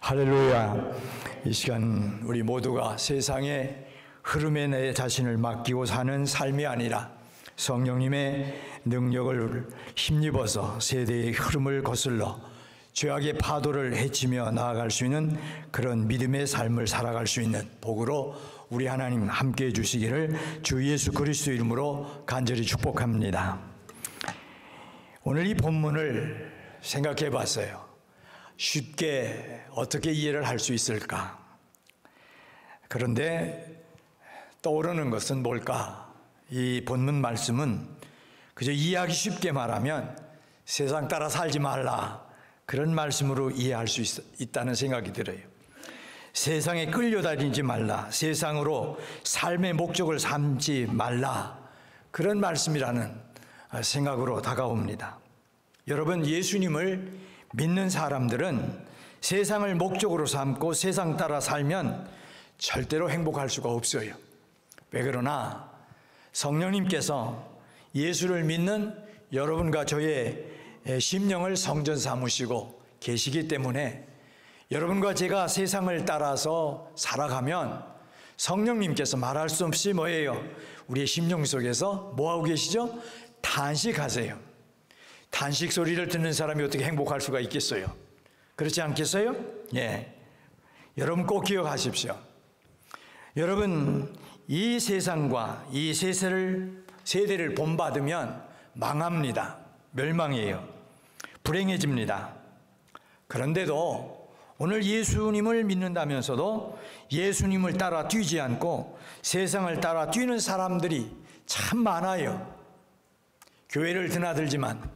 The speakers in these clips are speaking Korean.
할렐루야. 이 시간 우리 모두가 세상의 흐름에 내 자신을 맡기고 사는 삶이 아니라 성령님의 능력을 힘입어서 세대의 흐름을 거슬러 죄악의 파도를 헤치며 나아갈 수 있는 그런 믿음의 삶을 살아갈 수 있는 복으로 우리 하나님 함께해 주시기를 주 예수 그리스도 이름으로 간절히 축복합니다. 오늘 이 본문을 생각해 봤어요. 쉽게 어떻게 이해를 할 수 있을까? 그런데 떠오르는 것은 뭘까? 이 본문 말씀은 그저 이해하기 쉽게 말하면 세상 따라 살지 말라, 그런 말씀으로 이해할 수 있다는 생각이 들어요. 세상에 끌려다니지 말라, 세상으로 삶의 목적을 삼지 말라, 그런 말씀이라는 생각으로 다가옵니다. 여러분, 예수님을 믿는 사람들은 세상을 목적으로 삼고 세상 따라 살면 절대로 행복할 수가 없어요. 왜 그러나 성령님께서 예수를 믿는 여러분과 저의 심령을 성전 삼으시고 계시기 때문에 여러분과 제가 세상을 따라서 살아가면 성령님께서 말할 수 없이 뭐예요? 우리의 심령 속에서 뭐하고 계시죠? 탄식하세요. 탄식 소리를 듣는 사람이 어떻게 행복할 수가 있겠어요? 그렇지 않겠어요? 예. 여러분 꼭 기억하십시오. 여러분, 이 세상과 이 세대를 본받으면 망합니다. 멸망이에요. 불행해집니다. 그런데도 오늘 예수님을 믿는다면서도 예수님을 따라 뛰지 않고 세상을 따라 뛰는 사람들이 참 많아요. 교회를 드나들지만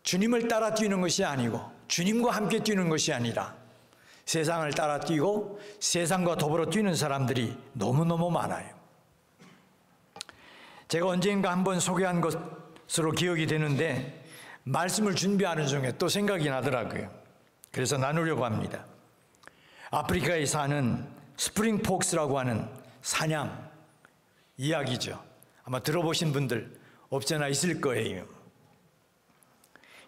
주님을 따라 뛰는 것이 아니고 주님과 함께 뛰는 것이 아니라 세상을 따라 뛰고 세상과 더불어 뛰는 사람들이 너무너무 많아요. 제가 언젠가 한번 소개한 것으로 기억이 되는데 말씀을 준비하는 중에 또 생각이 나더라고요. 그래서 나누려고 합니다. 아프리카에 사는 스프링폭스라고 하는 사냥 이야기죠. 아마 들어보신 분들 없잖아 있을 거예요.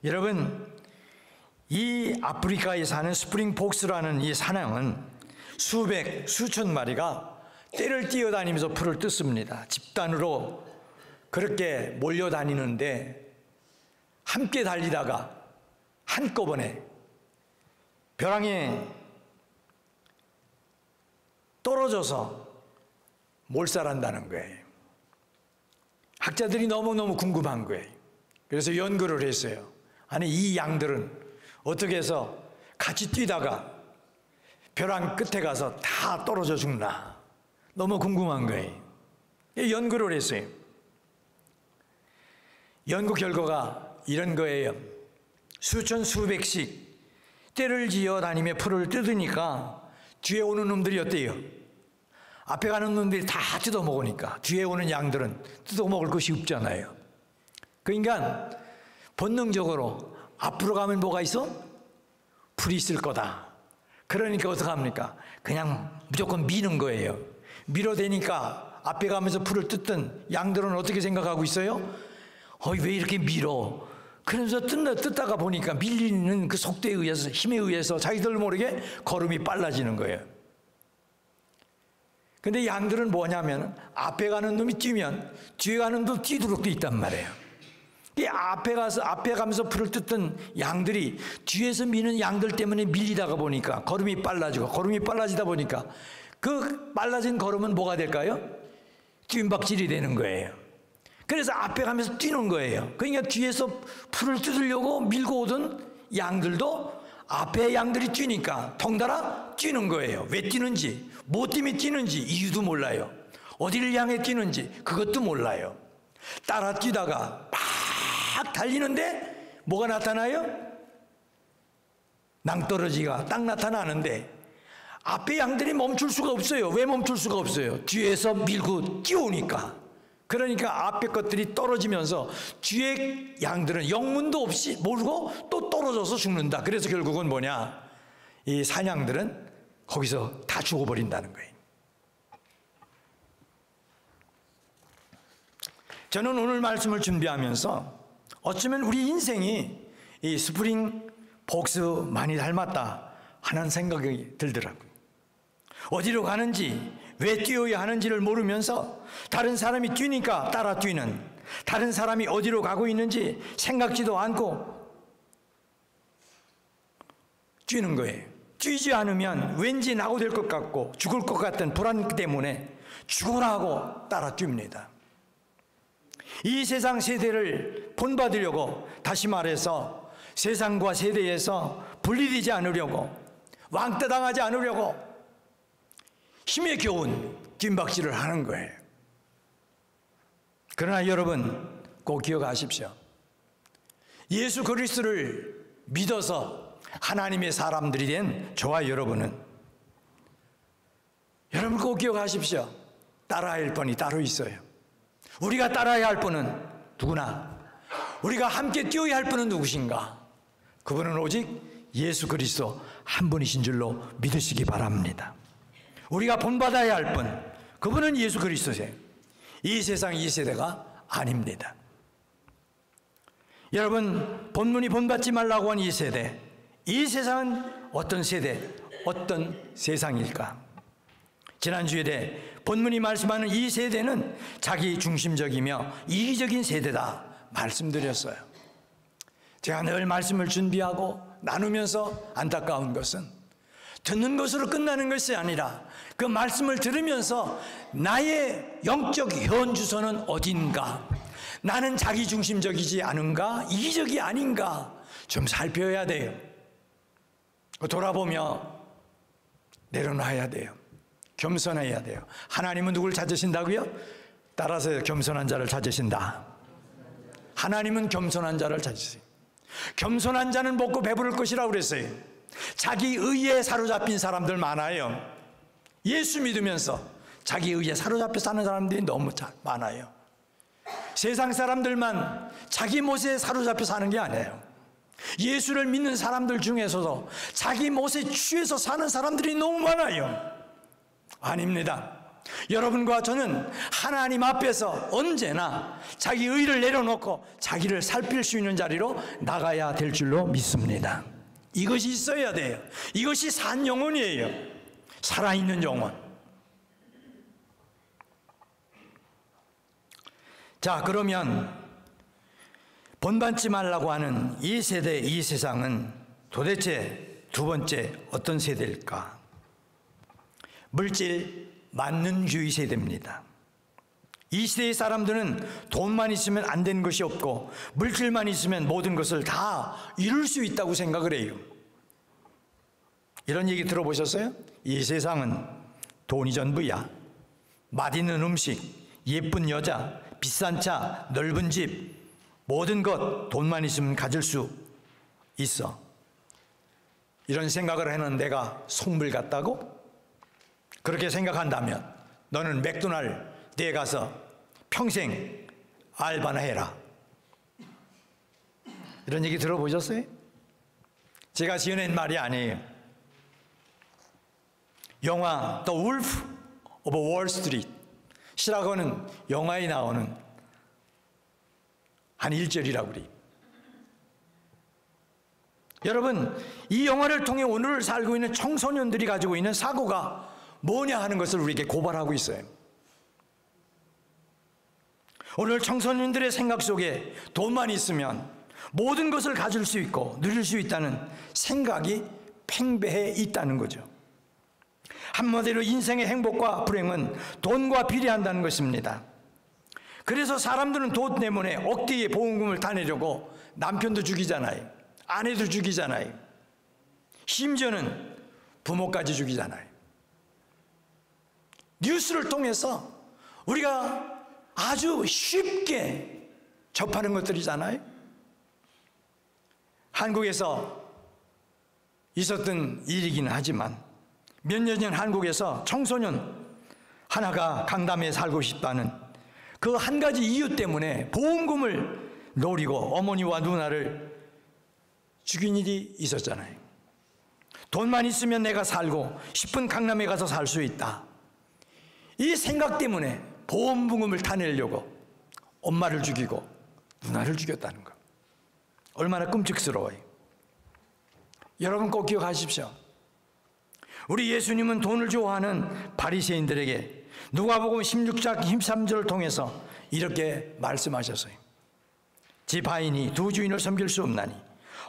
여러분, 이 아프리카에 사는 스프링폭스라는 이 사냥은 수천 마리가 떼를 뛰어다니면서 풀을 뜯습니다. 집단으로 그렇게 몰려다니는데 함께 달리다가 한꺼번에 벼랑에 떨어져서 몰살한다는 거예요. 학자들이 너무너무 궁금한 거예요. 그래서 연구를 했어요. 아니, 이 양들은 어떻게 해서 같이 뛰다가 벼랑 끝에 가서 다 떨어져 죽나, 너무 궁금한 거예요. 연구를 했어요. 연구 결과가 이런 거예요. 수백씩 떼를 지어 다니며 풀을 뜯으니까 뒤에 오는 놈들이 어때요? 앞에 가는 놈들이 다 뜯어먹으니까 뒤에 오는 양들은 뜯어먹을 것이 없잖아요. 그러니까 본능적으로 앞으로 가면 뭐가 있어? 풀이 있을 거다. 그러니까 어떻게 합니까? 그냥 무조건 미는 거예요. 밀어대니까 앞에 가면서 풀을 뜯던 양들은 어떻게 생각하고 있어요? 왜 이렇게 밀어? 그러면서 뜯다가 보니까 밀리는 그 속도에 의해서, 힘에 의해서 자기들 모르게 걸음이 빨라지는 거예요. 근데 양들은 뭐냐면 앞에 가는 놈이 뛰면 뒤에 가는 놈도 뛰도록 돼 있단 말이에요. 이 앞에 가면서 풀을 뜯던 양들이 뒤에서 미는 양들 때문에 밀리다가 보니까 걸음이 빨라지고, 걸음이 빨라지다 보니까 그 빨라진 걸음은 뭐가 될까요? 뜀박질이 되는 거예요. 그래서 앞에 가면서 뛰는 거예요. 그러니까 뒤에서 풀을 뜯으려고 밀고 오던 양들도 앞에 양들이 뛰니까 덩달아 뛰는 거예요. 왜 뛰는지, 뭐 때문에 뛰는지 이유도 몰라요. 어디를 향해 뛰는지 그것도 몰라요. 따라 뛰다가 막 달리는데 뭐가 나타나요? 낭떠러지가 딱 나타나는데 앞에 양들이 멈출 수가 없어요. 왜 멈출 수가 없어요? 뒤에서 밀고 뛰어오니까. 그러니까 앞에 것들이 떨어지면서 뒤에 양들은 영문도 없이 모르고 또 떨어져서 죽는다. 그래서 결국은 뭐냐? 이 사냥들은 거기서 다 죽어버린다는 거예요. 저는 오늘 말씀을 준비하면서 어쩌면 우리 인생이 이 스프링 복스 많이 닮았다 하는 생각이 들더라고요. 어디로 가는지, 왜 뛰어야 하는지를 모르면서 다른 사람이 뛰니까 따라 뛰는, 다른 사람이 어디로 가고 있는지 생각지도 않고 뛰는 거예요. 뛰지 않으면 왠지 낙오될 것 같고 죽을 것 같은 불안 때문에 죽으라 하고 따라 뜁니다. 이 세상 세대를 본받으려고, 다시 말해서 세상과 세대에서 분리되지 않으려고, 왕따 당하지 않으려고 힘에 겨운 뒷박질을 하는 거예요. 그러나 여러분 꼭 기억하십시오. 예수 그리스도를 믿어서 하나님의 사람들이 된 저와 여러분 꼭 기억하십시오. 따라야 할 분이 따로 있어요. 우리가 따라야 할 분은 누구나, 우리가 함께 뛰어야 할 분은 누구신가? 그분은 오직 예수 그리스도 한 분이신 줄로 믿으시기 바랍니다. 우리가 본받아야 할 분, 그분은 예수 그리스도세요. 이 세상 이 세대가 아닙니다. 여러분, 본문이 본받지 말라고 한 이 세대, 이 세상은 어떤 세대, 어떤 세상일까? 지난주에 본문이 말씀하는 이 세대는 자기 중심적이며 이기적인 세대다 말씀드렸어요. 제가 늘 말씀을 준비하고 나누면서 안타까운 것은 듣는 것으로 끝나는 것이 아니라 그 말씀을 들으면서 나의 영적 현주소는 어딘가, 나는 자기중심적이지 않은가, 이기적이 아닌가 좀 살펴야 돼요. 돌아보며 내려놔야 돼요. 겸손해야 돼요. 하나님은 누굴 찾으신다고요? 따라서 겸손한 자를 찾으신다. 하나님은 겸손한 자를 찾으세요. 겸손한 자는 먹고 배부를 것이라고 그랬어요. 자기 의에 사로잡힌 사람들 많아요. 예수 믿으면서 자기 의에 사로잡혀 사는 사람들이 너무 많아요. 세상 사람들만 자기 못에 사로잡혀 사는 게 아니에요. 예수를 믿는 사람들 중에서도 자기 못에 취해서 사는 사람들이 너무 많아요. 아닙니다. 여러분과 저는 하나님 앞에서 언제나 자기 의를 내려놓고 자기를 살필 수 있는 자리로 나가야 될 줄로 믿습니다. 이것이 있어야 돼요. 이것이 산 영혼이에요. 살아있는 영혼. 자, 그러면 본받지 말라고 하는 이 세대, 이 세상은 도대체 두 번째 어떤 세대일까? 물질 만능주의 세대입니다. 이 시대의 사람들은 돈만 있으면 안 되는 것이 없고 물질만 있으면 모든 것을 다 이룰 수 있다고 생각을 해요. 이런 얘기 들어보셨어요? 이 세상은 돈이 전부야. 맛있는 음식, 예쁜 여자, 비싼 차, 넓은 집, 모든 것 돈만 있으면 가질 수 있어. 이런 생각을 하는 내가 속물 같다고? 그렇게 생각한다면 너는 맥도날드에 가서 평생 알바나 해라. 이런 얘기 들어보셨어요? 제가 지어낸 말이 아니에요. 영화 The Wolf of Wall Street 시라고는 영화에 나오는 한 1절이라고 그래요. 여러분, 이 영화를 통해 오늘 살고 있는 청소년들이 가지고 있는 사고가 뭐냐 하는 것을 우리에게 고발하고 있어요. 오늘 청소년들의 생각 속에 돈만 있으면 모든 것을 가질 수 있고 누릴 수 있다는 생각이 팽배해 있다는 거죠. 한마디로 인생의 행복과 불행은 돈과 비례한다는 것입니다. 그래서 사람들은 돈 때문에 억대의 보험금을 타내려고 남편도 죽이잖아요. 아내도 죽이잖아요. 심지어는 부모까지 죽이잖아요. 뉴스를 통해서 우리가 아주 쉽게 접하는 것들이잖아요. 한국에서 있었던 일이긴 하지만 몇 년 전 한국에서 청소년 하나가 강남에 살고 싶다는 그 한 가지 이유 때문에 보험금을 노리고 어머니와 누나를 죽인 일이 있었잖아요. 돈만 있으면 내가 살고 싶은 강남에 가서 살 수 있다. 이 생각 때문에 보험금을 타내려고 엄마를 죽이고 누나를 죽였다는 것. 얼마나 끔찍스러워요. 여러분 꼭 기억하십시오. 우리 예수님은 돈을 좋아하는 바리새인들에게 누가복음 16장 13절을 통해서 이렇게 말씀하셨어요. 지파인이 두 주인을 섬길 수 없나니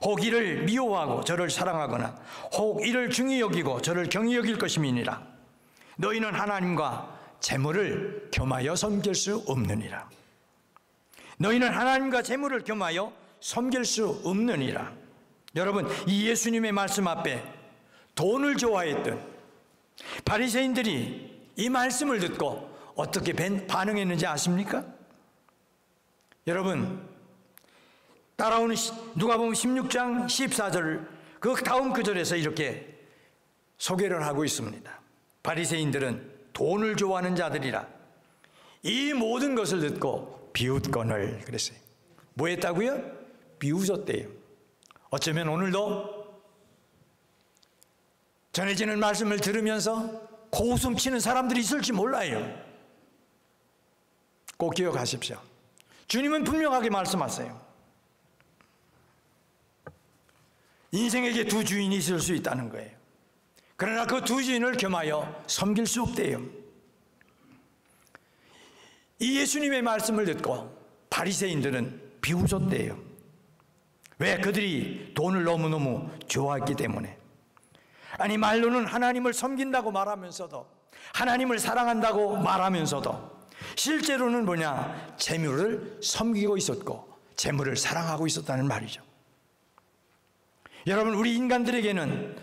혹 이를 미워하고 저를 사랑하거나 혹 이를 중히 여기고 저를 경히 여길 것임이니라. 너희는 하나님과 재물을 겸하여 섬길 수 없느니라. 너희는 하나님과 재물을 겸하여 섬길 수 없느니라. 여러분, 이 예수님의 말씀 앞에 돈을 좋아했던 바리새인들이 이 말씀을 듣고 어떻게 반응했는지 아십니까? 여러분, 따라오는 누가복음 16장 14절 그 다음 구절에서 이렇게 소개를 하고 있습니다. 바리새인들은 돈을 좋아하는 자들이라 이 모든 것을 듣고 비웃거늘 그랬어요. 뭐 했다고요? 비웃었대요. 어쩌면 오늘도 전해지는 말씀을 들으면서 고웃음 치는 사람들이 있을지 몰라요. 꼭 기억하십시오. 주님은 분명하게 말씀하세요. 인생에게 두 주인이 있을 수 있다는 거예요. 그러나 그 두 주인을 겸하여 섬길 수 없대요. 이 예수님의 말씀을 듣고 바리새인들은 비웃었대요. 왜? 그들이 돈을 너무너무 좋아했기 때문에. 아니, 말로는 하나님을 섬긴다고 말하면서도, 하나님을 사랑한다고 말하면서도 실제로는 뭐냐? 재물을 섬기고 있었고 재물을 사랑하고 있었다는 말이죠. 여러분, 우리 인간들에게는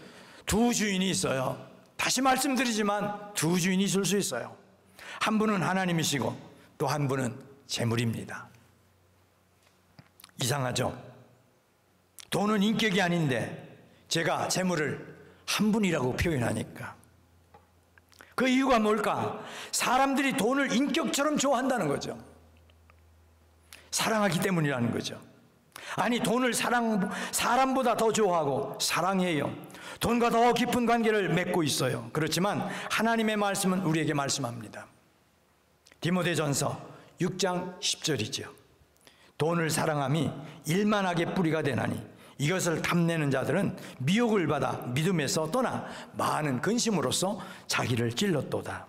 두 주인이 있어요. 다시 말씀드리지만 두 주인이 있을 수 있어요. 한 분은 하나님이시고 또 한 분은 재물입니다. 이상하죠? 돈은 인격이 아닌데 제가 재물을 한 분이라고 표현하니까. 그 이유가 뭘까? 사람들이 돈을 인격처럼 좋아한다는 거죠. 사랑하기 때문이라는 거죠. 아니, 돈을 사람보다 더 좋아하고 사랑해요. 돈과 더 깊은 관계를 맺고 있어요. 그렇지만 하나님의 말씀은 우리에게 말씀합니다. 디모데전서 6장 10절이죠. 돈을 사랑함이 일만하게 뿌리가 되나니 이것을 탐내는 자들은 미혹을 받아 믿음에서 떠나 많은 근심으로써 자기를 찔렀도다.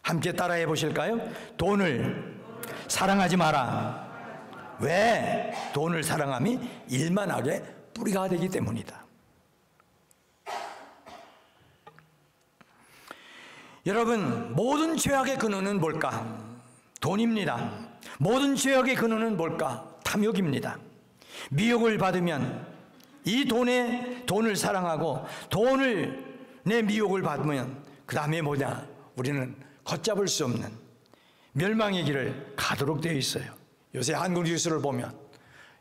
함께 따라해 보실까요? 돈을 사랑하지 마라. 왜? 돈을 사랑함이 일만하게 뿌리가 되기 때문이다. 여러분, 모든 죄악의 근원은 뭘까? 돈입니다. 모든 죄악의 근원은 뭘까? 탐욕입니다. 미혹을 받으면 이 돈을 사랑하고 내 미혹을 받으면 그 다음에 뭐냐? 우리는 걷잡을 수 없는 멸망의 길을 가도록 되어 있어요. 요새 한국 뉴스를 보면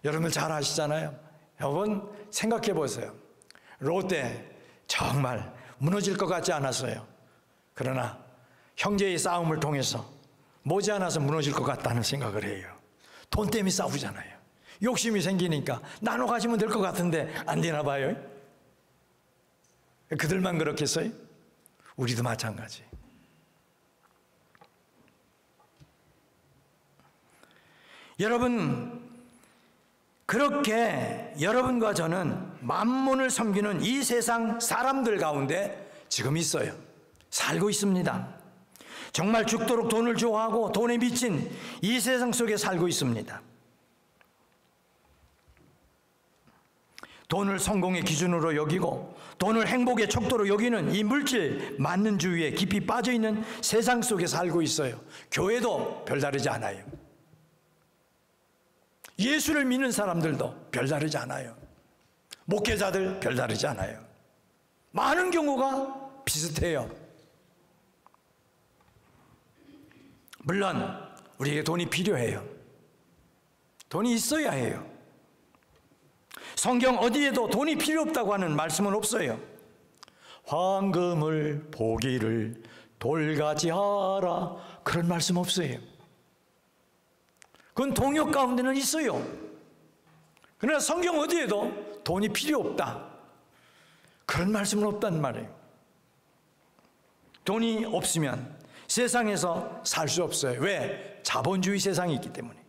여러분들 잘 아시잖아요. 여러분 생각해 보세요. 롯데 정말 무너질 것 같지 않았어요. 그러나 형제의 싸움을 통해서 머지않아서 무너질 것 같다는 생각을 해요. 돈 때문에 싸우잖아요. 욕심이 생기니까 나눠 가지면 될 것 같은데 안 되나 봐요. 그들만 그렇겠어요? 우리도 마찬가지. 여러분, 그렇게 여러분과 저는 만몬을 섬기는 이 세상 사람들 가운데 지금 있어요. 살고 있습니다. 정말 죽도록 돈을 좋아하고 돈에 미친 이 세상 속에 살고 있습니다. 돈을 성공의 기준으로 여기고 돈을 행복의 척도로 여기는 이 물질 만능주의에 깊이 빠져있는 세상 속에 살고 있어요. 교회도 별다르지 않아요. 예수를 믿는 사람들도 별다르지 않아요. 목회자들 별다르지 않아요. 많은 경우가 비슷해요. 물론 우리에게 돈이 필요해요. 돈이 있어야 해요. 성경 어디에도 돈이 필요 없다고 하는 말씀은 없어요. 황금을 보기를 돌같이 하라, 그런 말씀 없어요. 그건 동역 가운데는 있어요. 그러나 성경 어디에도 돈이 필요 없다, 그런 말씀은 없단 말이에요. 돈이 없으면 세상에서 살 수 없어요. 왜? 자본주의 세상이 있기 때문에.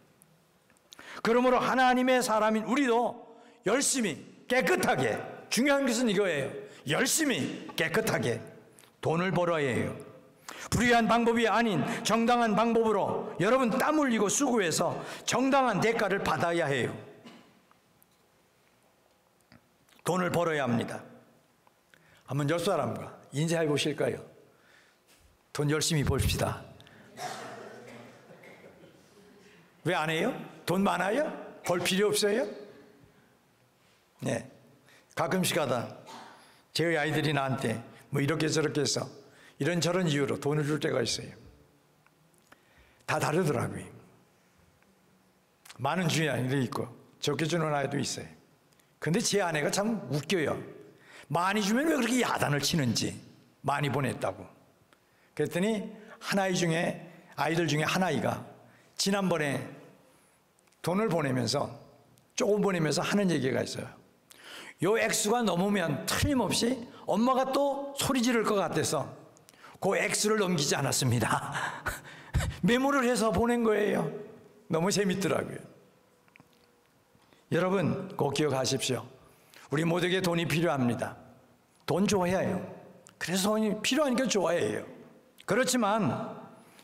그러므로 하나님의 사람인 우리도 열심히 깨끗하게, 중요한 것은 이거예요. 열심히 깨끗하게 돈을 벌어야 해요. 불의한 방법이 아닌 정당한 방법으로 여러분 땀 흘리고 수고해서 정당한 대가를 받아야 해요. 돈을 벌어야 합니다. 한번 옆 사람과 인사해 보실까요? 돈 열심히 벌읍시다. 왜 안 해요? 돈 많아요? 벌 필요 없어요? 네. 가끔씩 하다 제 아이들이 나한테 뭐 이렇게 저렇게 해서 이런저런 이유로 돈을 줄 때가 있어요. 다 다르더라고요. 많은 주는 아이도 있고 적게 주는 아이도 있어요. 근데 제 아내가 참 웃겨요. 많이 주면 왜 그렇게 야단을 치는지. 많이 보냈다고. 그랬더니 아이들 중에 한 아이가 지난번에 돈을 보내면서 조금 보내면서 하는 얘기가 있어요. 요 액수가 넘으면 틀림없이 엄마가 또 소리 지를 것 같아서 그 액수를 넘기지 않았습니다. 메모를 해서 보낸 거예요. 너무 재밌더라고요. 여러분 꼭 기억하십시오. 우리 모두에게 돈이 필요합니다. 돈 좋아해요. 그래서 돈이 필요하니까 좋아해요. 그렇지만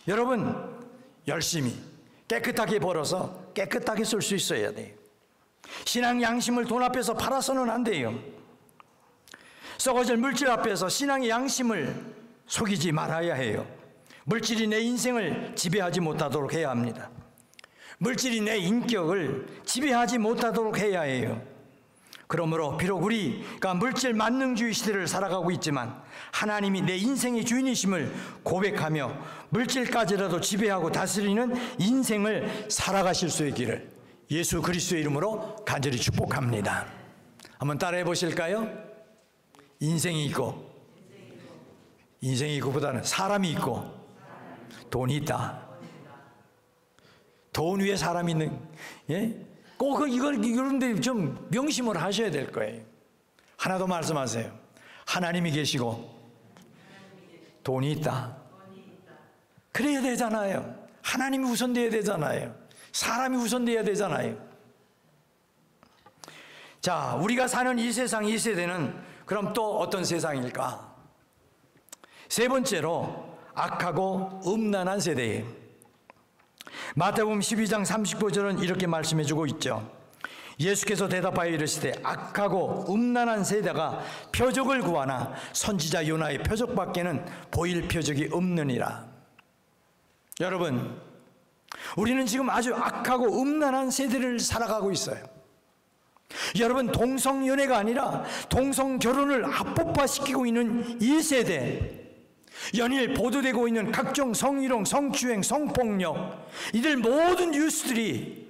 여러분 열심히 깨끗하게 벌어서 깨끗하게 쓸 수 있어야 돼요. 신앙 양심을 돈 앞에서 팔아서는 안 돼요. 썩어질 물질 앞에서 신앙의 양심을 속이지 말아야 해요. 물질이 내 인생을 지배하지 못하도록 해야 합니다. 물질이 내 인격을 지배하지 못하도록 해야 해요. 그러므로 비록 우리가 물질 만능주의 시대를 살아가고 있지만 하나님이 내 인생의 주인이심을 고백하며 물질까지라도 지배하고 다스리는 인생을 살아가실 수 있기를 예수 그리스도의 이름으로 간절히 축복합니다. 한번 따라해 보실까요? 인생이 있고 보다는 사람이 있고 돈이 있다. 돈 위에 사람이 있는, 예? 꼭 이런데 좀 명심을 하셔야 될 거예요. 하나 더 말씀하세요. 하나님이 계시고 돈이 있다. 그래야 되잖아요. 하나님이 우선돼야 되잖아요. 사람이 우선돼야 되잖아요. 자, 우리가 사는 이 세상, 이 세대는 그럼 또 어떤 세상일까? 세 번째로 악하고 음란한 세대예요. 마태복음 12장 39절은 이렇게 말씀해 주고 있죠. 예수께서 대답하여 이르시되 악하고 음란한 세대가 표적을 구하나 선지자 요나의 표적밖에는 보일 표적이 없느니라. 여러분, 우리는 지금 아주 악하고 음란한 세대를 살아가고 있어요. 여러분, 동성연애가 아니라 동성결혼을 합법화시키고 있는 이 세대, 연일 보도되고 있는 각종 성희롱, 성추행, 성폭력, 이들 모든 뉴스들이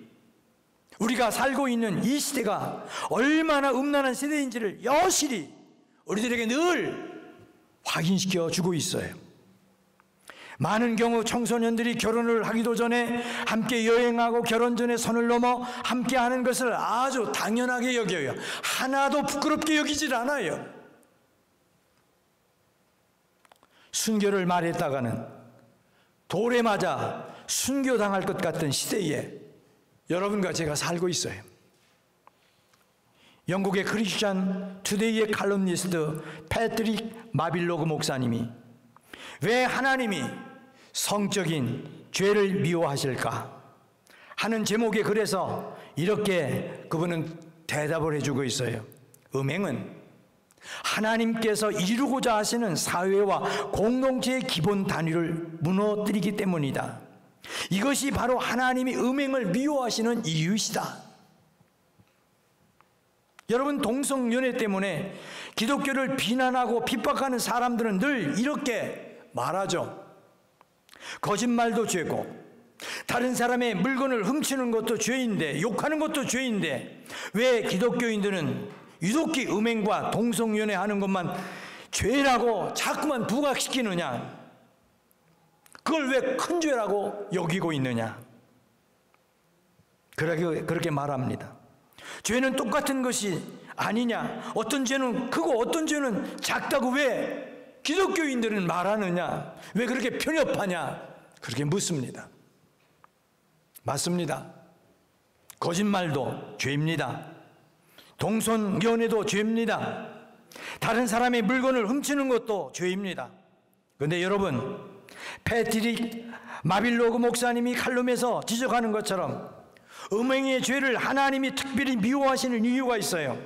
우리가 살고 있는 이 시대가 얼마나 음란한 세대인지를 여실히 우리들에게 늘 확인시켜 주고 있어요. 많은 경우 청소년들이 결혼을 하기도 전에 함께 여행하고 결혼 전에 선을 넘어 함께 하는 것을 아주 당연하게 여겨요. 하나도 부끄럽게 여기질 않아요. 순교를 말했다가는 돌에 맞아 순교당할 것 같은 시대에 여러분과 제가 살고 있어요. 영국의 크리스천 투데이의 칼럼니스트 패트릭 마빌로그 목사님이 왜 하나님이 성적인 죄를 미워하실까 하는 제목의 글에서 이렇게 그분은 대답을 해주고 있어요. 음행은 하나님께서 이루고자 하시는 사회와 공동체의 기본 단위를 무너뜨리기 때문이다. 이것이 바로 하나님이 음행을 미워하시는 이유이시다. 여러분, 동성연애 때문에 기독교를 비난하고 핍박하는 사람들은 늘 이렇게 말하죠. 거짓말도 죄고 다른 사람의 물건을 훔치는 것도 죄인데, 욕하는 것도 죄인데 왜 기독교인들은 유독히 음행과 동성연애 하는 것만 죄라고 자꾸만 부각시키느냐? 그걸 왜 큰 죄라고 여기고 있느냐? 그렇게 말합니다. 죄는 똑같은 것이 아니냐? 어떤 죄는 크고 어떤 죄는 작다고 왜 기독교인들은 말하느냐? 왜 그렇게 편협하냐? 그렇게 묻습니다. 맞습니다. 거짓말도 죄입니다. 동성연애도 죄입니다. 다른 사람의 물건을 훔치는 것도 죄입니다. 그런데 여러분, 패트릭 마빌로그 목사님이 칼럼에서 지적하는 것처럼 음행의 죄를 하나님이 특별히 미워하시는 이유가 있어요.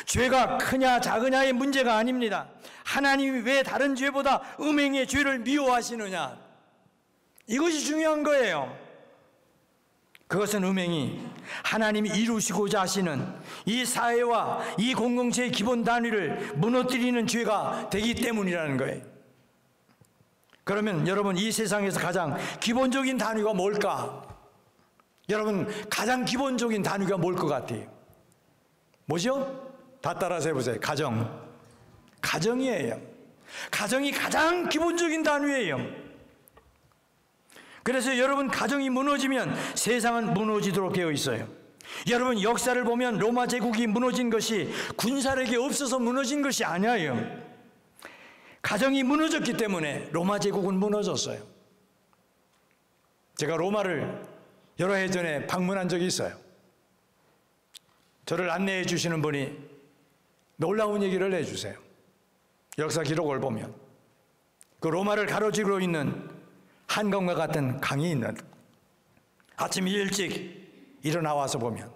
죄가 크냐 작으냐의 문제가 아닙니다. 하나님이 왜 다른 죄보다 음행의 죄를 미워하시느냐, 이것이 중요한 거예요. 그것은 음행이 하나님이 이루시고자 하시는 이 사회와 이 공동체의 기본 단위를 무너뜨리는 죄가 되기 때문이라는 거예요. 그러면 여러분, 이 세상에서 가장 기본적인 단위가 뭘까? 여러분, 가장 기본적인 단위가 뭘 것 같아요? 뭐죠? 다 따라서 해보세요. 가정이에요. 가정이 가장 기본적인 단위예요. 그래서 여러분, 가정이 무너지면 세상은 무너지도록 되어 있어요. 여러분, 역사를 보면 로마 제국이 무너진 것이 군사력이 없어서 무너진 것이 아니에요. 가정이 무너졌기 때문에 로마 제국은 무너졌어요. 제가 로마를 여러 해 전에 방문한 적이 있어요. 저를 안내해 주시는 분이 놀라운 얘기를 해주세요. 역사 기록을 보면 그 로마를 가로지르고 있는 한강과 같은 강이 있는, 아침 일찍 일어나와서 보면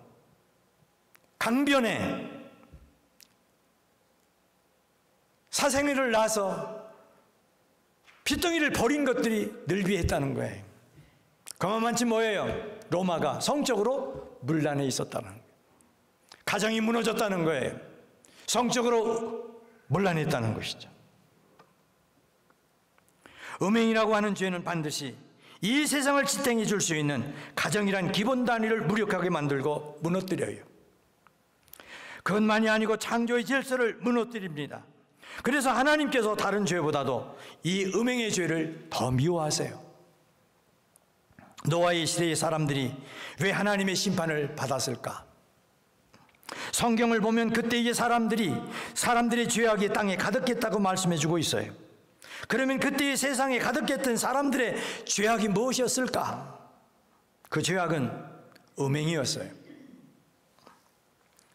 강변에 사생이를 낳아서 피덩이를 버린 것들이 늘비했다는 거예요. 그만만치 뭐예요? 로마가 성적으로 문란해 있었다는 거예요. 가정이 무너졌다는 거예요. 성적으로 문란했다는 것이죠. 음행이라고 하는 죄는 반드시 이 세상을 지탱해 줄 수 있는 가정이란 기본 단위를 무력하게 만들고 무너뜨려요. 그것만이 아니고 창조의 질서를 무너뜨립니다. 그래서 하나님께서 다른 죄보다도 이 음행의 죄를 더 미워하세요. 노아의 시대의 사람들이 왜 하나님의 심판을 받았을까? 성경을 보면 그때의 사람들의 죄악이 땅에 가득했다고 말씀해 주고 있어요. 그러면 그때의 세상에 가득했던 사람들의 죄악이 무엇이었을까? 그 죄악은 음행이었어요.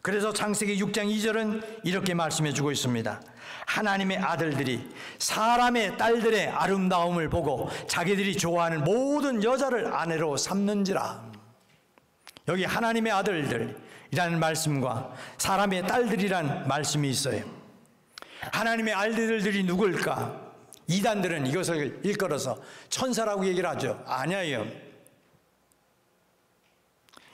그래서 창세기 6장 2절은 이렇게 말씀해 주고 있습니다. 하나님의 아들들이 사람의 딸들의 아름다움을 보고 자기들이 좋아하는 모든 여자를 아내로 삼는지라. 여기 하나님의 아들들이라는 말씀과 사람의 딸들이라는 말씀이 있어요. 하나님의 아들들이 누굴까? 이단들은 이것을 일컬어서 천사라고 얘기를 하죠. 아니에요.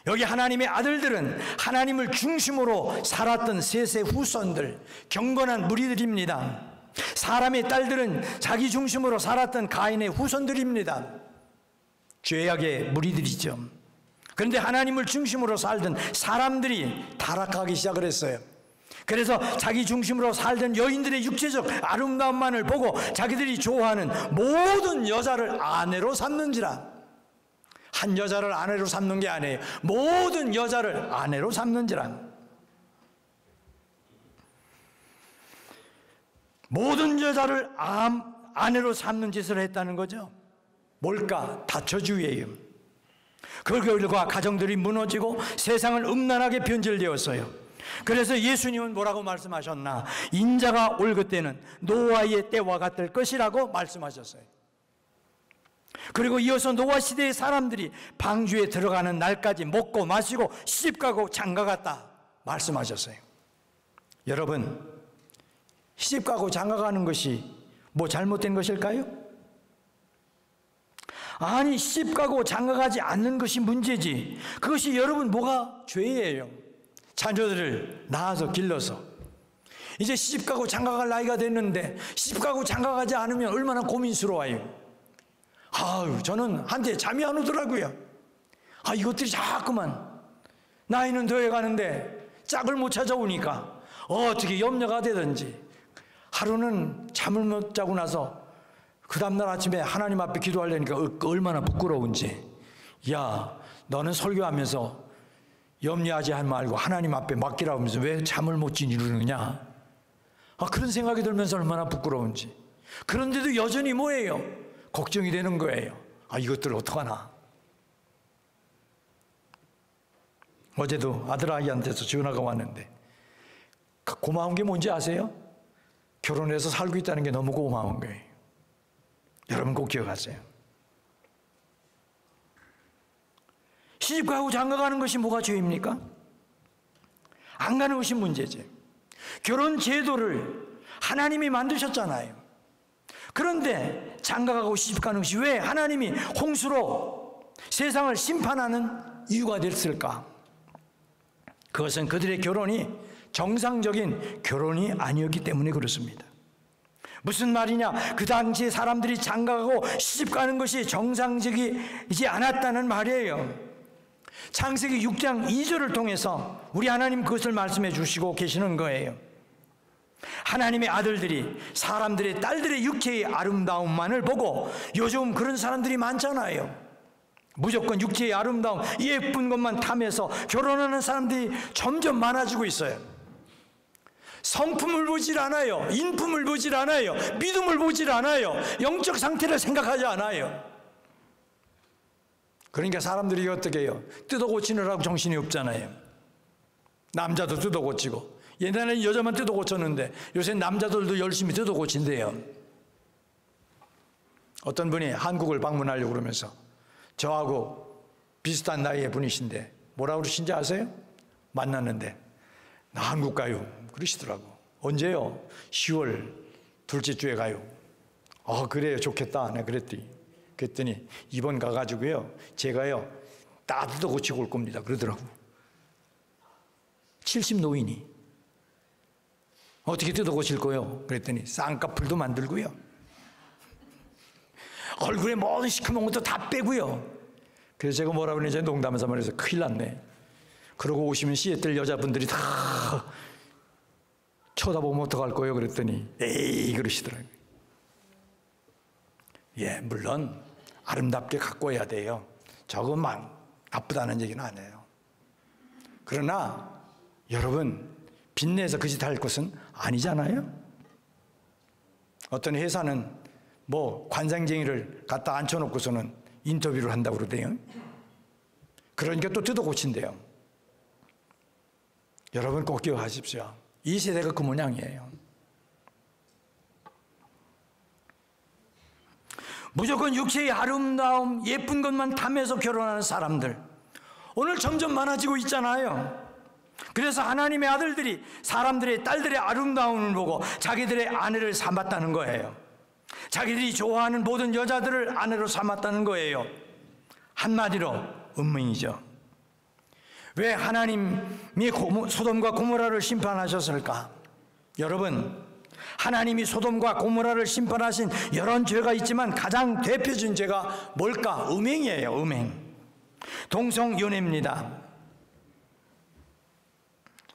여기 하나님의 아들들은 하나님을 중심으로 살았던 셋의 후손들, 경건한 무리들입니다. 사람의 딸들은 자기 중심으로 살았던 가인의 후손들입니다. 죄악의 무리들이죠. 그런데 하나님을 중심으로 살던 사람들이 타락하기 시작을 했어요. 그래서 자기 중심으로 살던 여인들의 육체적 아름다움만을 보고 자기들이 좋아하는 모든 여자를 아내로 삼는지라. 한 여자를 아내로 삼는 게 아니에요. 모든 여자를 아내로 삼는지라. 모든 여자를 아내로 삼는 짓을 했다는 거죠. 뭘까? 다처주의예요. 그 결과 가정들이 무너지고 세상을 음란하게 변질되었어요. 그래서 예수님은 뭐라고 말씀하셨나? 인자가 올 그때는 노아의 때와 같을 것이라고 말씀하셨어요. 그리고 이어서 노아 시대의 사람들이 방주에 들어가는 날까지 먹고 마시고 시집가고 장가갔다 말씀하셨어요. 여러분, 시집가고 장가가는 것이 뭐 잘못된 것일까요? 아니, 시집가고 장가가지 않는 것이 문제지. 그것이 여러분 뭐가 죄예요. 자녀들을 낳아서 길러서 이제 시집가고 장가갈 나이가 됐는데 시집가고 장가가지 않으면 얼마나 고민스러워요. 아유, 저는 한때 잠이 안 오더라고요. 이것들이 자꾸만 나이는 더해가는데 짝을 못 찾아오니까 어떻게 염려가 되든지 하루는 잠을 못 자고 나서 그 다음날 아침에 하나님 앞에 기도하려니까 얼마나 부끄러운지. 야, 너는 설교하면서 염려하지 말고 하나님 앞에 맡기라고 하면서 왜 잠을 못 이루느냐. 그런 생각이 들면서 얼마나 부끄러운지. 그런데도 여전히 뭐예요? 걱정이 되는 거예요. 이것들 어떡하나. 어제도 아들아이한테서 전화가 왔는데 고마운 게 뭔지 아세요? 결혼해서 살고 있다는 게 너무 고마운 거예요. 여러분 꼭 기억하세요. 시집가고 장가가는 것이 뭐가 죄입니까? 안 가는 것이 문제지. 결혼 제도를 하나님이 만드셨잖아요. 그런데 장가가고 시집가는 것이 왜 하나님이 홍수로 세상을 심판하는 이유가 됐을까? 그것은 그들의 결혼이 정상적인 결혼이 아니었기 때문에 그렇습니다. 무슨 말이냐? 그 당시에 사람들이 장가가고 시집가는 것이 정상적이지 않았다는 말이에요. 창세기 6장 2절을 통해서 우리 하나님 그것을 말씀해 주시고 계시는 거예요. 하나님의 아들들이 사람들의 딸들의 육체의 아름다움만을 보고, 요즘 그런 사람들이 많잖아요. 무조건 육체의 아름다움, 예쁜 것만 탐해서 결혼하는 사람들이 점점 많아지고 있어요. 성품을 보질 않아요. 인품을 보질 않아요. 믿음을 보질 않아요. 영적 상태를 생각하지 않아요. 그러니까 사람들이 어떻게 해요? 뜯어 고치느라고 정신이 없잖아요. 남자도 뜯어 고치고, 옛날에는 여자만 뜯어 고쳤는데 요새 남자들도 열심히 뜯어 고친대요. 어떤 분이 한국을 방문하려고 그러면서 저하고 비슷한 나이의 분이신데 뭐라고 그러신지 아세요? 만났는데 나 한국 가요 그러시더라고. 언제요? 10월 둘째 주에 가요. 그래요, 좋겠다. 내가 그랬더니 이번 가가지고요 제가요 다 뜯어 고치고 올 겁니다 그러더라고. 70 노인이 어떻게 뜯어 고칠 거요? 그랬더니 쌍꺼풀도 만들고요, 얼굴에 모든 시커먼 것도 다 빼고요. 그래서 제가 뭐라 그러는지 농담해서 말해서 큰일 났네. 그러고 오시면 시애틀 여자분들이 다 쳐다보면 어떡할 거예요? 그랬더니 에이 그러시더라고요. 예, 물론 아름답게 갖고 와야 돼요. 저것만 나쁘다는 얘기는 안 해요. 그러나 여러분, 빚내서 그 짓 할 것은 아니잖아요. 어떤 회사는 뭐 관상쟁이를 갖다 앉혀놓고서는 인터뷰를 한다고 그러대요. 그러니까 또 뜯어 고친대요. 여러분 꼭 기억하십시오. 이 세대가 그 모양이에요. 무조건 육체의 아름다움, 예쁜 것만 탐해서 결혼하는 사람들 오늘 점점 많아지고 있잖아요. 그래서 하나님의 아들들이 사람들의 딸들의 아름다움을 보고 자기들의 아내를 삼았다는 거예요. 자기들이 좋아하는 모든 여자들을 아내로 삼았다는 거예요. 한마디로 운명이죠. 왜 하나님이 소돔과 고모라를 심판하셨을까? 여러분, 하나님이 소돔과 고모라를 심판하신 여러 죄가 있지만 가장 대표적인 죄가 뭘까? 음행이에요. 음행. 동성연애입니다.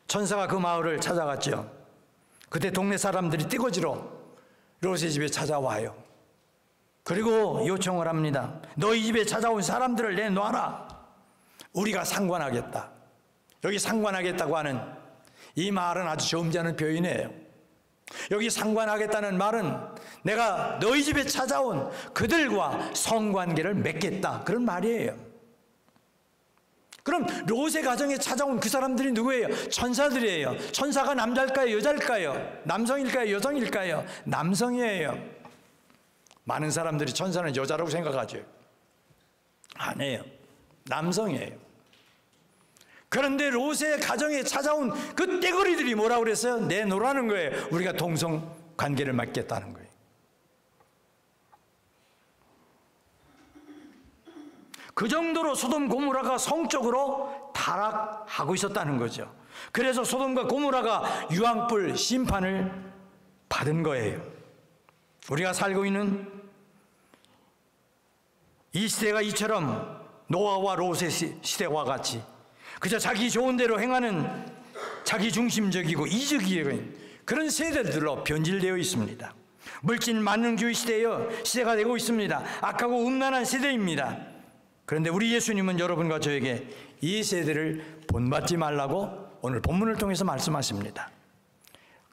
천사가 그 마을을 찾아갔죠. 그때 동네 사람들이 띠거지로 롯의 집에 찾아와요. 그리고 요청을 합니다. 너희 집에 찾아온 사람들을 내놔라. 우리가 상관하겠다. 여기 상관하겠다고 하는 이 말은 아주 점잖은 표현이에요. 여기 상관하겠다는 말은 내가 너희 집에 찾아온 그들과 성관계를 맺겠다, 그런 말이에요. 그럼 롯의 가정에 찾아온 그 사람들이 누구예요? 천사들이에요. 천사가 남자일까요? 여자일까요? 남성일까요? 여성일까요? 남성이에요. 많은 사람들이 천사는 여자라고 생각하죠. 아니에요. 남성이에요. 그런데 롯의 가정에 찾아온 그 떼거리들이 뭐라고 그랬어요? 내놓으라는 거예요. 우리가 동성 관계를 맺겠다는 거예요. 그 정도로 소돔 고모라가 성적으로 타락하고 있었다는 거죠. 그래서 소돔과 고모라가 유황불 심판을 받은 거예요. 우리가 살고 있는 이 시대가 이처럼 노아와 롯의 시대와 같이 그저 자기 좋은 대로 행하는 자기 중심적이고 이적인 그런 세대들로 변질되어 있습니다. 물질 만능주의 시대가 되고 있습니다. 악하고 음란한 세대입니다. 그런데 우리 예수님은 여러분과 저에게 이 세대를 본받지 말라고 오늘 본문을 통해서 말씀하십니다.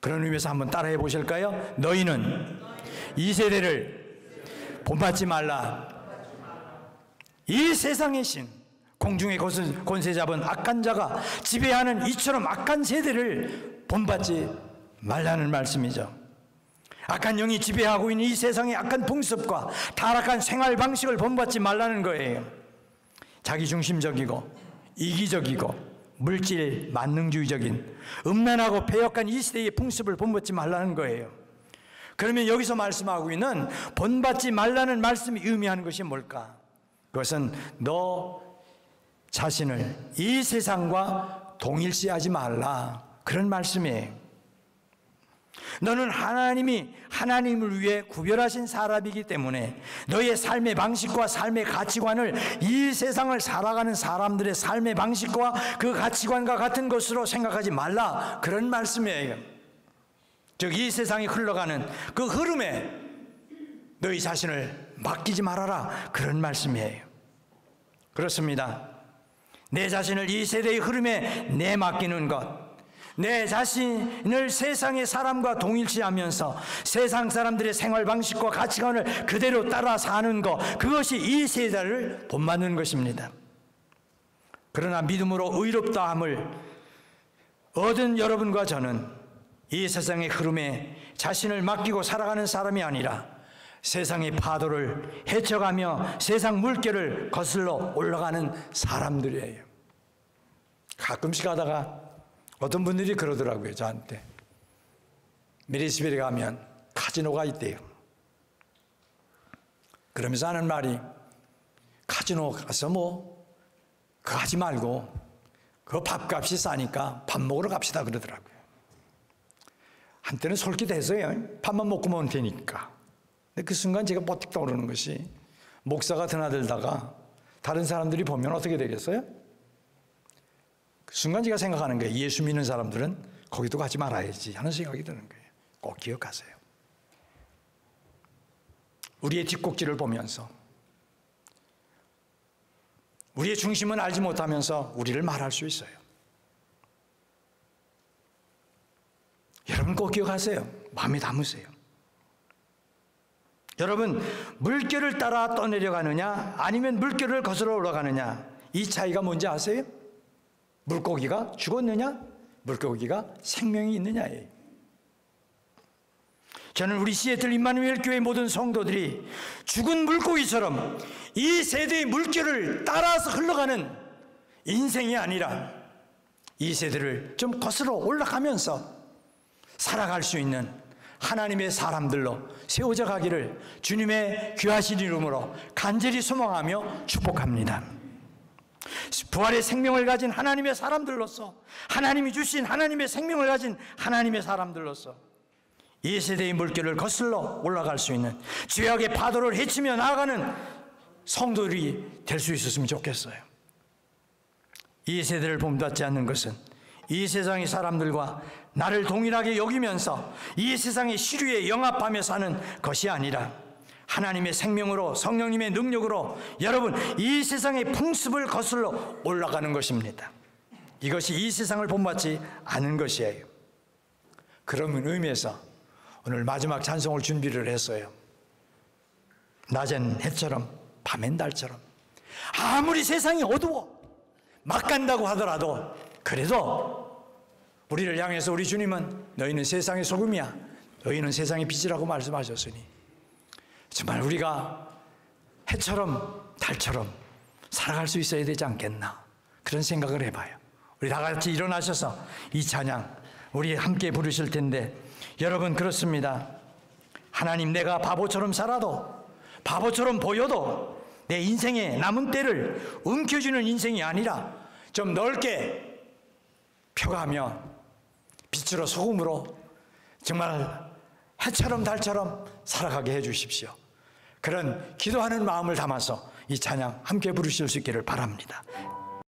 그런 의미에서 한번 따라해 보실까요? 너희는 이 세대를 본받지 말라. 이 세상의 신, 공중의 권세 잡은 악한 자가 지배하는 이처럼 악한 세대를 본받지 말라는 말씀이죠. 악한 영이 지배하고 있는 이 세상의 악한 풍습과 타락한 생활 방식을 본받지 말라는 거예요. 자기중심적이고 이기적이고 물질 만능주의적인 음란하고 배역한 이 시대의 풍습을 본받지 말라는 거예요. 그러면 여기서 말씀하고 있는 본받지 말라는 말씀이 의미하는 것이 뭘까? 그것은 너 자신을 이 세상과 동일시하지 말라, 그런 말씀이에요. 너는 하나님을 위해 구별하신 사람이기 때문에 너의 삶의 방식과 삶의 가치관을 이 세상을 살아가는 사람들의 삶의 방식과 그 가치관과 같은 것으로 생각하지 말라, 그런 말씀이에요. 즉 이 세상이 흘러가는 그 흐름에 너희 자신을 맡기지 말아라, 그런 말씀이에요. 그렇습니다. 내 자신을 이 세대의 흐름에 내맡기는 것, 내 자신을 세상의 사람과 동일시하면서 세상 사람들의 생활 방식과 가치관을 그대로 따라 사는 것, 그것이 이 세대를 본받는 것입니다. 그러나 믿음으로 의롭다함을 얻은 여러분과 저는 이 세상의 흐름에 자신을 맡기고 살아가는 사람이 아니라 세상의 파도를 헤쳐가며 세상 물결을 거슬러 올라가는 사람들이에요. 가끔씩 하다가 어떤 분들이 그러더라고요, 저한테. 메리스빌에 가면 카지노가 있대요. 그러면서 하는 말이, 카지노 가서 그거 하지 말고 그 밥값이 싸니까 밥 먹으러 갑시다, 그러더라고요. 한때는 솔깃해서요, 밥만 먹고 먹으면 되니까. 근데 그 순간 제가 버뜩 떠오르는 것이, 목사가 드나들다가 다른 사람들이 보면 어떻게 되겠어요? 그 순간 제가 생각하는 거예요. 예수 믿는 사람들은 거기도 가지 말아야지 하는 생각이 드는 거예요. 꼭 기억하세요. 우리의 뒷꼭지를 보면서 우리의 중심은 알지 못하면서 우리를 말할 수 있어요. 여러분 꼭 기억하세요. 마음에 담으세요. 여러분, 물결을 따라 떠내려가느냐 아니면 물결을 거슬러 올라가느냐, 이 차이가 뭔지 아세요? 물고기가 죽었느냐, 물고기가 생명이 있느냐예요. 저는 우리 시애틀 임마누엘 교회 모든 성도들이 죽은 물고기처럼 이 세대의 물결을 따라서 흘러가는 인생이 아니라 이 세대를 좀 거슬러 올라가면서 살아갈 수 있는 하나님의 사람들로 세워져 가기를 주님의 귀하신 이름으로 간절히 소망하며 축복합니다. 부활의 생명을 가진 하나님의 사람들로서, 하나님이 주신 하나님의 생명을 가진 하나님의 사람들로서 이 세대의 물결을 거슬러 올라갈 수 있는, 죄악의 파도를 헤치며 나아가는 성도들이 될 수 있었으면 좋겠어요. 이 세대를 본받지 않는 것은 이 세상의 사람들과 나를 동일하게 여기면서 이 세상의 시류에 영합하며 사는 것이 아니라 하나님의 생명으로, 성령님의 능력으로 여러분 이 세상의 풍습을 거슬러 올라가는 것입니다. 이것이 이 세상을 본받지 않은 것이에요. 그런 의미에서 오늘 마지막 찬송을 준비를 했어요. 낮엔 해처럼 밤엔 달처럼, 아무리 세상이 어두워 막 간다고 하더라도 그래도 우리를 향해서 우리 주님은 너희는 세상의 소금이야, 너희는 세상의 빛이라고 말씀하셨으니 정말 우리가 해처럼 달처럼 살아갈 수 있어야 되지 않겠나, 그런 생각을 해봐요. 우리 다 같이 일어나셔서 이 찬양 우리 함께 부르실 텐데, 여러분 그렇습니다. 하나님, 내가 바보처럼 살아도, 바보처럼 보여도 내 인생의 남은 때를 움켜쥐는 인생이 아니라 좀 넓게 펴가며 빛으로 소금으로 정말 해처럼 달처럼 살아가게 해주십시오. 그런 기도하는 마음을 담아서 이 찬양 함께 부르실 수 있기를 바랍니다.